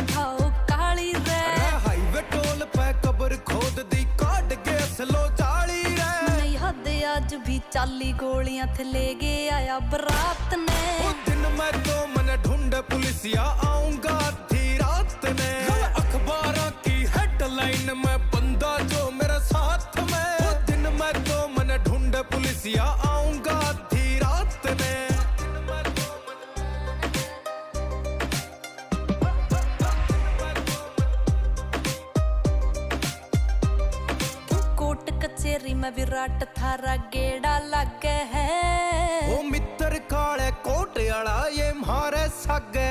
चढ़ाओ काली रे highway toll पे कबर खोद दी काट के असलो जाली रे नहीं हद आज भी 40 गोलियां थे ले गया आया बरात ने दिन मैं तो मन ढूंढ पुलिसिया आऊंगा आधी रात ने अखबारों की हेडलाइन में बंदा जो मेरे साथ में दिन मैं तो मन ढूंढ पुलिसिया आऊंगा आधी रात ने कोट कचेरी में विराट थारा गेड़ा लग है ओ मित्र काले कोट आला ये मारे सगे।